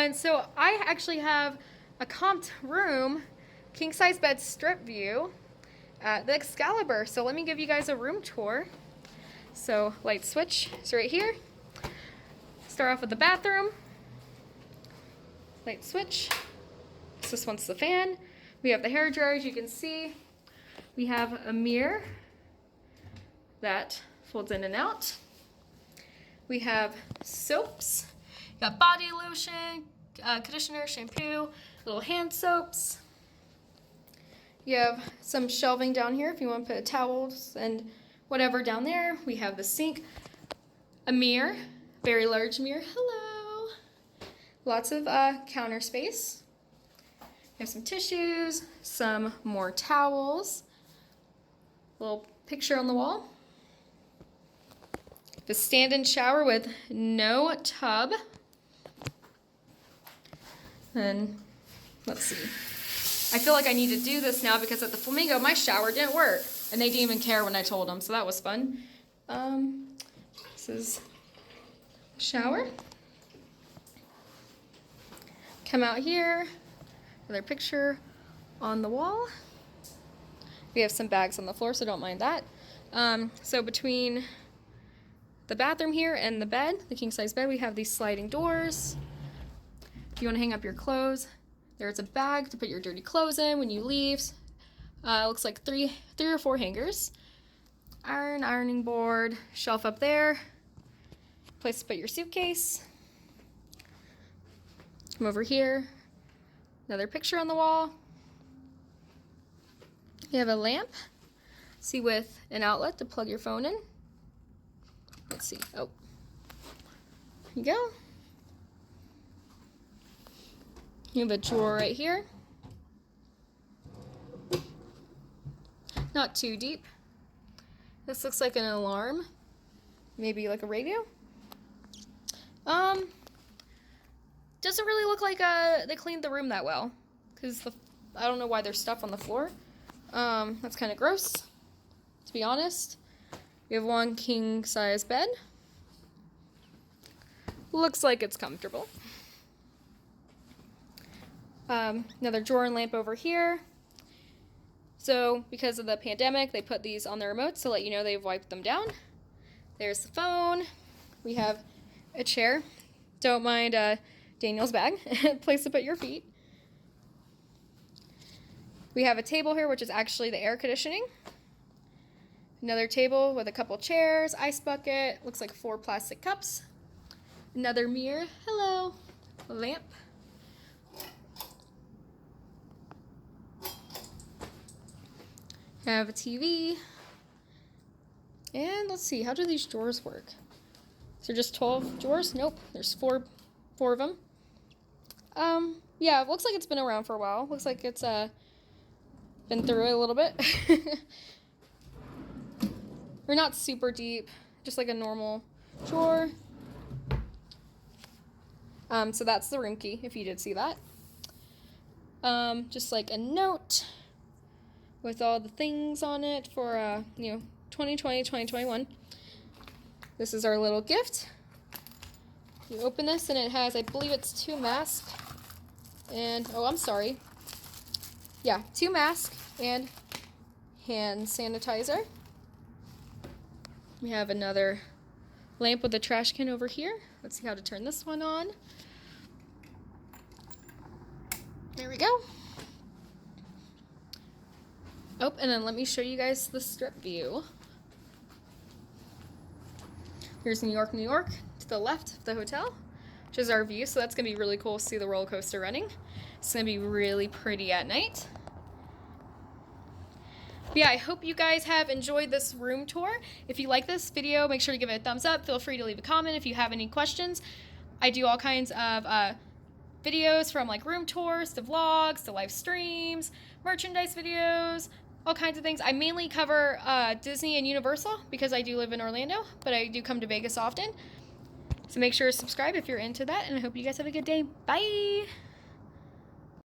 everyone. So I actually have a comped room, king size bed strip view at the Excalibur. So let me give you guys a room tour. So light switch is right here. Start off with the bathroom. Light switch. So this one's the fan. We have the hair dryer, as you can see. We have a mirror that folds in and out. We have soaps. You got body lotion, conditioner, shampoo, little hand soaps. You have some shelving down here if you want to put towels and whatever down there. We have the sink, a mirror, very large mirror. Hello. Lots of counter space. We have some tissues, some more towels, little picture on the wall. The stand-in shower with no tub. And let's see. I feel like I need to do this now because at the Flamingo, my shower didn't work. And they didn't even care when I told them, so that was fun. This is shower. Come out here. Another picture on the wall. We have some bags on the floor, so don't mind that. So between the bathroom here and the bed, the king size bed, we have these sliding doors. If you want to hang up your clothes, there's a bag to put your dirty clothes in when you leave. Looks like three or four hangers. Ironing board, shelf up there. Place to put your suitcase. Come over here. Another picture on the wall. You have a lamp. See, with an outlet to plug your phone in. Let's see. Oh, here you go. You have a drawer right here. Not too deep. This looks like an alarm. Maybe like a radio. Doesn't really look like they cleaned the room that well. Because I don't know why there's stuff on the floor. That's kind of gross, to be honest. We have one king size bed. Looks like it's comfortable. Another drawer and lamp over here. So because of the pandemic, they put these on the remotes to let you know they've wiped them down. There's the phone. We have a chair. Don't mind Daniel's bag. Place to put your feet. We have a table here, which is actually the air conditioning. Another table with a couple chairs, ice bucket, looks like 4 plastic cups. Another mirror, hello, a lamp. Have a TV. And let's see, how do these drawers work? Is there just 12 drawers? Nope, there's four of them. Yeah, it looks like it's been around for a while. Looks like it's been through it a little bit. Or not super deep, just like a normal drawer. So that's the room key, if you did see that. Just like a note with all the things on it for 2020, 2021. This is our little gift. You open this and it has, I believe it's 2 masks and, oh, I'm sorry. Yeah, 2 masks and hand sanitizer. We have another lamp with a trash can over here. Let's see how to turn this one on. There we go. Oh, and then let me show you guys the strip view. Here's New York, New York, to the left of the hotel, which is our view. So that's going to be really cool to see the roller coaster running. It's going to be really pretty at night. But yeah, I hope you guys have enjoyed this room tour. If you like this video, make sure to give it a thumbs up. Feel free to leave a comment if you have any questions. I do all kinds of videos, from like room tours to vlogs to live streams, merchandise videos, all kinds of things. I mainly cover Disney and Universal because I do live in Orlando, but I do come to Vegas often. So make sure to subscribe if you're into that, and I hope you guys have a good day. Bye!